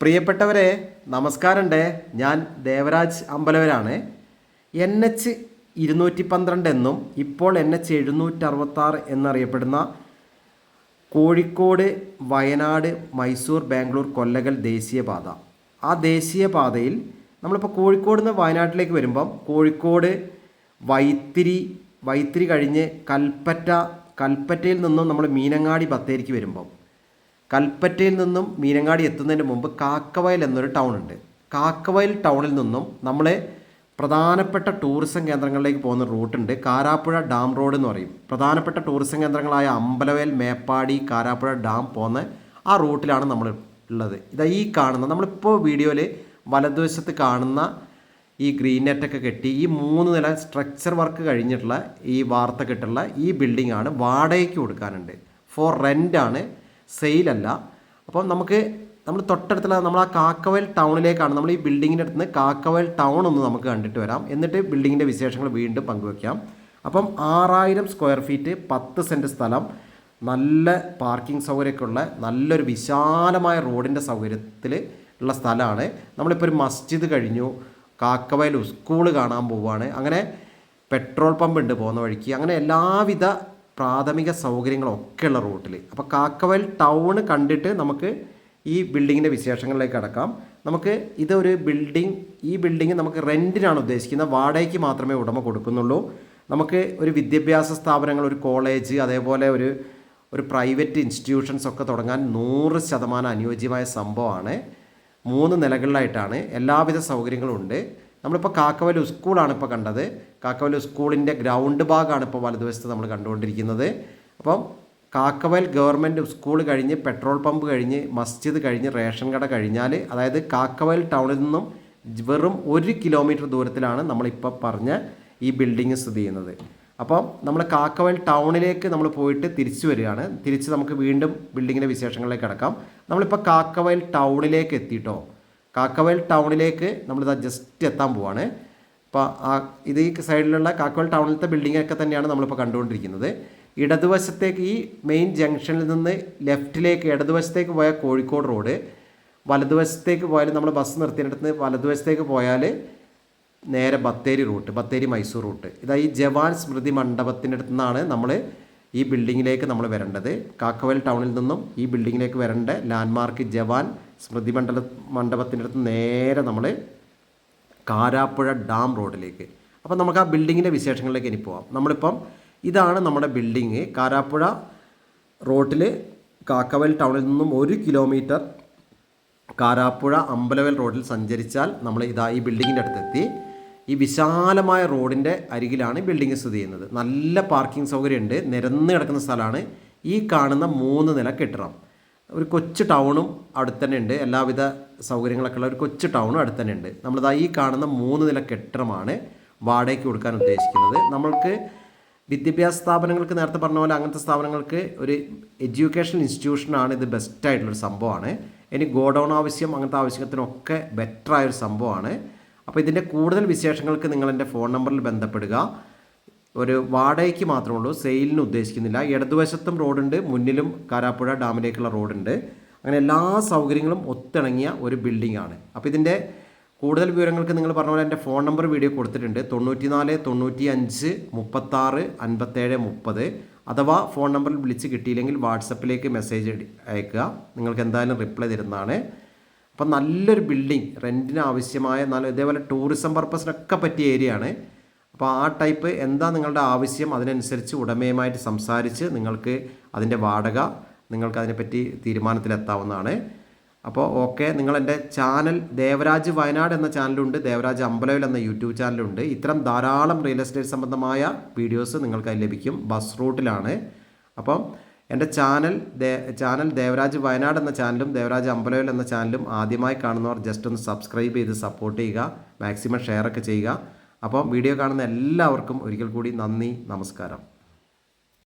പ്രിയപ്പെട്ടവരെ നമസ്കാരമുണ്ട്. ഞാൻ ദേവരാജ് അമ്പലവരാണ്. NH 212 എന്നും ഇപ്പോൾ NH 766 എന്നറിയപ്പെടുന്ന കോഴിക്കോട് വയനാട് മൈസൂർ ബാംഗ്ലൂർ കൊല്ലകൽ ദേശീയപാത. ആ ദേശീയപാതയിൽ നമ്മളിപ്പോൾ കോഴിക്കോട് നിന്ന് വയനാട്ടിലേക്ക് വരുമ്പം കോഴിക്കോട് വൈത്തിരി കഴിഞ്ഞ് കൽപ്പറ്റയിൽ നിന്നും നമ്മൾ മീനങ്ങാടി ബത്തേരിക്ക് വരുമ്പം കൽപ്പറ്റയിൽ നിന്നും മീനങ്ങാടി എത്തുന്നതിന് മുമ്പ് കാക്കവയൽ എന്നൊരു ടൗൺ ഉണ്ട്. കാക്കവയൽ ടൗണിൽ നിന്നും നമ്മൾ പ്രധാനപ്പെട്ട ടൂറിസം കേന്ദ്രങ്ങളിലേക്ക് പോകുന്ന റൂട്ടുണ്ട്. കാരാപ്പുഴ ഡാം റോഡ് എന്ന് പറയും. പ്രധാനപ്പെട്ട ടൂറിസം കേന്ദ്രങ്ങളായ അമ്പലവയൽ, മേപ്പാടി, കാരാപ്പുഴ ഡാം പോകുന്ന ആ റൂട്ടിലാണ് നമ്മൾ ഉള്ളത്. ഇതാ ഈ കാണുന്ന നമ്മളിപ്പോൾ വീഡിയോയിൽ വലതുവശത്ത് കാണുന്ന ഈ ഗ്രീൻ നെറ്റൊക്കെ കെട്ടി ഈ 3 നില സ്ട്രക്ചർ വർക്ക് കഴിഞ്ഞിട്ടുള്ള ഈ വാർത്ത കെട്ടുള്ള ഈ ബിൽഡിംഗ് ആണ് വാടകയ്ക്ക് കൊടുക്കാനുണ്ട്. ഫോർ റെൻ്റാണ്, സെയിലല്ല. അപ്പം നമ്മൾ തൊട്ടടുത്തുള്ള നമ്മൾ ആ കാക്കവയൽ ടൗണിലേക്കാണ്. നമ്മൾ ഈ ബിൽഡിങ്ങിൻ്റെ അടുത്ത് നിന്ന് കാക്കവയൽ ടൗൺ ഒന്ന് നമുക്ക് കണ്ടിട്ട് വരാം. എന്നിട്ട് ബിൽഡിങ്ങിൻ്റെ വിശേഷങ്ങൾ വീണ്ടും പങ്കുവയ്ക്കാം. അപ്പം 6000 സ്ക്വയർ ഫീറ്റ്, 10 സെൻറ്റ് സ്ഥലം, നല്ല പാർക്കിംഗ് സൗകര്യമൊക്കെ ഉള്ള നല്ലൊരു വിശാലമായ റോഡിൻ്റെ സൗകര്യത്തിൽ ഉള്ള സ്ഥലമാണ്. നമ്മളിപ്പോൾ ഒരു മസ്ജിദ് കഴിഞ്ഞു, കാക്കവയൽ സ്കൂൾ കാണാൻ പോവുകയാണ്. അങ്ങനെ പെട്രോൾ പമ്പ് ഉണ്ട് പോകുന്ന വഴിക്ക്. അങ്ങനെ എല്ലാവിധ പ്രാഥമിക സൗകര്യങ്ങളൊക്കെ ഉള്ള റൂട്ടിൽ. അപ്പോൾ കാക്കവയൽ ടൗണ് കണ്ടിട്ട് നമുക്ക് ഈ ബിൽഡിങ്ങിൻ്റെ വിശേഷങ്ങളിലേക്ക് കടക്കാം. നമുക്ക് ഇതൊരു ഈ ബിൽഡിങ് നമുക്ക് റെൻറ്റിനാണ് ഉദ്ദേശിക്കുന്നത്. വാടകയ്ക്ക് മാത്രമേ ഉടമ കൊടുക്കുന്നുള്ളൂ. നമുക്ക് ഒരു വിദ്യാഭ്യാസ സ്ഥാപനങ്ങൾ, ഒരു കോളേജ്, അതേപോലെ ഒരു പ്രൈവറ്റ് ഇൻസ്റ്റിറ്റ്യൂഷൻസ് ഒക്കെ തുടങ്ങാൻ 100% അനുയോജ്യമായ സംഭവമാണ്. 3 നിലകളിലായിട്ടാണ്. എല്ലാവിധ സൗകര്യങ്ങളും ഉണ്ട്. നമ്മളിപ്പോൾ കാക്കവയൽ സ്കൂളാണ് ഇപ്പോൾ കണ്ടത്. കാക്കവയൽ സ്കൂളിൻ്റെ ഗ്രൗണ്ട് ഭാഗമാണ് ഇപ്പോൾ വലതുവശത്ത് നമ്മൾ കണ്ടുകൊണ്ടിരിക്കുന്നത്. അപ്പം കാക്കവയൽ ഗവൺമെൻറ് സ്കൂൾ കഴിഞ്ഞ് പെട്രോൾ പമ്പ് കഴിഞ്ഞ് മസ്ജിദ് കഴിഞ്ഞ് റേഷൻ കട കഴിഞ്ഞാൽ, അതായത് കാക്കവയൽ ടൗണിൽ നിന്നും വെറും 1 കിലോമീറ്റർ ദൂരത്തിലാണ് നമ്മളിപ്പോൾ പറഞ്ഞ ഈ ബിൽഡിങ് സ്ഥിതി ചെയ്യുന്നത്. അപ്പം നമ്മൾ കാക്കവയൽ ടൗണിലേക്ക് നമ്മൾ പോയിട്ട് തിരിച്ചു വരികയാണ്. തിരിച്ച് നമുക്ക് വീണ്ടും ബിൽഡിങ്ങിൻ്റെ വിശേഷങ്ങളിലേക്ക് കിടക്കാം. നമ്മളിപ്പോൾ കാക്കവയൽ ടൗണിലേക്ക് എത്തിയിട്ടോ. കാക്കവയൽ ടൗണിലേക്ക് നമ്മളിതാ ജസ്റ്റ് എത്താൻ പോവാണ്. അപ്പോൾ ഇത് ഈ സൈഡിലുള്ള കാക്കവയൽ ടൗണിലത്തെ ബിൽഡിങ്ങൊക്കെ തന്നെയാണ് നമ്മളിപ്പോൾ കണ്ടുകൊണ്ടിരിക്കുന്നത്. ഇടതുവശത്തേക്ക് ഈ മെയിൻ ജംഗ്ഷനിൽ നിന്ന് ലെഫ്റ്റിലേക്ക് ഇടതുവശത്തേക്ക് പോയാൽ കോഴിക്കോട് റോഡ്, വലതുവശത്തേക്ക് പോയാൽ നമ്മൾ ബസ് നിർത്തിയിടത്ത് വലതുവശത്തേക്ക് പോയാൽ നേരെ ബത്തേരി മൈസൂർ റൂട്ട്. ഇതാ ഈ ജവാൻ സ്മൃതി മണ്ഡപത്തിൻ്റെ അടുത്ത് നിന്നാണ് നമ്മൾ ഈ ബിൽഡിങ്ങിലേക്ക് നമ്മൾ വരേണ്ടത്. കാക്കവയൽ ടൗണിൽ നിന്നും ഈ ബിൽഡിങ്ങിലേക്ക് വരേണ്ട ലാൻഡ്മാർക്ക് ജവാൻ സ്മൃതി മണ്ഡപത്തിൻ്റെ അടുത്ത് നേരെ നമ്മൾ കാരാപ്പുഴ ഡാം റോഡിലേക്ക്. അപ്പം നമുക്ക് ആ ബിൽഡിങ്ങിൻ്റെ വിശേഷങ്ങളിലേക്ക് ഇനി പോവാം. നമ്മളിപ്പം ഇതാണ് നമ്മുടെ ബിൽഡിങ്. കാരാപ്പുഴ റോട്ടിൽ കാക്കവയൽ ടൗണിൽ നിന്നും 1 കിലോമീറ്റർ കാരാപ്പുഴ അമ്പലവയൽ റോഡിൽ സഞ്ചരിച്ചാൽ നമ്മൾ ഈ ബിൽഡിങ്ങിൻ്റെ അടുത്തെത്തി. ഈ വിശാലമായ റോഡിൻ്റെ അരികിലാണ് ബിൽഡിംഗ് സ്ഥിതി ചെയ്യുന്നത്. നല്ല പാർക്കിംഗ് സൗകര്യമുണ്ട്. നിരന്ന് കിടക്കുന്ന സ്ഥലമാണ്. ഈ കാണുന്ന 3 നില കെട്ടിടം. ഒരു കൊച്ചു ടൗണും അടുത്ത് തന്നെ ഉണ്ട്. എല്ലാവിധ സൗകര്യങ്ങളൊക്കെ ഉള്ള ഒരു കൊച്ചു ടൗണും അടുത്ത് തന്നെ ഉണ്ട്. നമ്മളിതാ ഈ കാണുന്ന 3 നില കെട്ടിടമാണ് വാടകയ്ക്ക് കൊടുക്കാൻ ഉദ്ദേശിക്കുന്നത്. നമ്മൾക്ക് വിദ്യാഭ്യാസ സ്ഥാപനങ്ങൾക്ക്, നേരത്തെ പറഞ്ഞ പോലെ അങ്ങനത്തെ സ്ഥാപനങ്ങൾക്ക് ഒരു എഡ്യൂക്കേഷണൽ ഇൻസ്റ്റിറ്റ്യൂഷനാണ് ഇത്. ബെസ്റ്റായിട്ടുള്ളൊരു സംഭവമാണ്. ഇനി ഗോഡൗൺ ആവശ്യം, അങ്ങനത്തെ ആവശ്യത്തിനൊക്കെ ബെറ്ററായൊരു സംഭവമാണ്. അപ്പോൾ ഇതിൻ്റെ കൂടുതൽ വിശേഷങ്ങൾക്ക് നിങ്ങളെൻ്റെ ഫോൺ നമ്പറിൽ ബന്ധപ്പെടുക. ഒരു വാടകയ്ക്ക് മാത്രമേ ഉള്ളൂ, സെയിലിന് ഉദ്ദേശിക്കുന്നില്ല. ഇടതുവശത്തും റോഡുണ്ട്, മുന്നിലും കാരാപ്പുഴ ഡാമിലേക്കുള്ള റോഡുണ്ട്. അങ്ങനെ എല്ലാ സൗകര്യങ്ങളും ഒത്തിണങ്ങിയ ഒരു ബിൽഡിംഗ് ആണ്. അപ്പോൾ ഇതിൻ്റെ കൂടുതൽ വിവരങ്ങൾക്ക് നിങ്ങൾ പറഞ്ഞ പോലെ എൻ്റെ ഫോൺ നമ്പർ വീഡിയോ കൊടുത്തിട്ടുണ്ട്. 94 95 36 57 30. അഥവാ ഫോൺ നമ്പറിൽ വിളിച്ച് കിട്ടിയില്ലെങ്കിൽ വാട്സപ്പിലേക്ക് മെസ്സേജ് അയക്കുക. നിങ്ങൾക്ക് എന്തായാലും റിപ്ലൈ തരുന്നതാണ്. അപ്പം നല്ലൊരു ബിൽഡിംഗ്, റെൻറ്റിന് ആവശ്യമായ ഇതേപോലെ ടൂറിസം പർപ്പസിനൊക്കെ പറ്റിയ ഏരിയ ആണ്. അപ്പോൾ ആ ടൈപ്പ് എന്താ നിങ്ങളുടെ ആവശ്യം, അതിനനുസരിച്ച് ഉടമയുമായിട്ട് സംസാരിച്ച് നിങ്ങൾക്ക് അതിൻ്റെ വാടക നിങ്ങൾക്ക് അതിനെപ്പറ്റി തീരുമാനത്തിലെത്താവുന്നതാണ്. അപ്പോൾ ഓക്കെ, നിങ്ങളെൻ്റെ ചാനൽ ദേവരാജ് വയനാട് എന്ന ചാനലുണ്ട്, ദേവരാജ് അമ്പലവയൽ എന്ന യൂട്യൂബ് ചാനലുണ്ട്. ഇത്തരം ധാരാളം റിയൽ എസ്റ്റേറ്റ് സംബന്ധമായ വീഡിയോസ് നിങ്ങൾക്ക് അതിൽ ലഭിക്കും. ബസ് റൂട്ടിലാണ്. അപ്പം എൻ്റെ ചാനൽ ദേവരാജ് വയനാട് എന്ന ചാനലും ദേവരാജ് അമ്പലവയൽ എന്ന ചാനലും ആദ്യമായി കാണുന്നവർ ജസ്റ്റ് ഒന്ന് സബ്സ്ക്രൈബ് ചെയ്ത് സപ്പോർട്ട് ചെയ്യുക. മാക്സിമം ഷെയറൊക്കെ ചെയ്യുക. അപ്പം വീഡിയോ കാണുന്ന എല്ലാവർക്കും ഒരിക്കൽ കൂടി നന്ദി, നമസ്കാരം.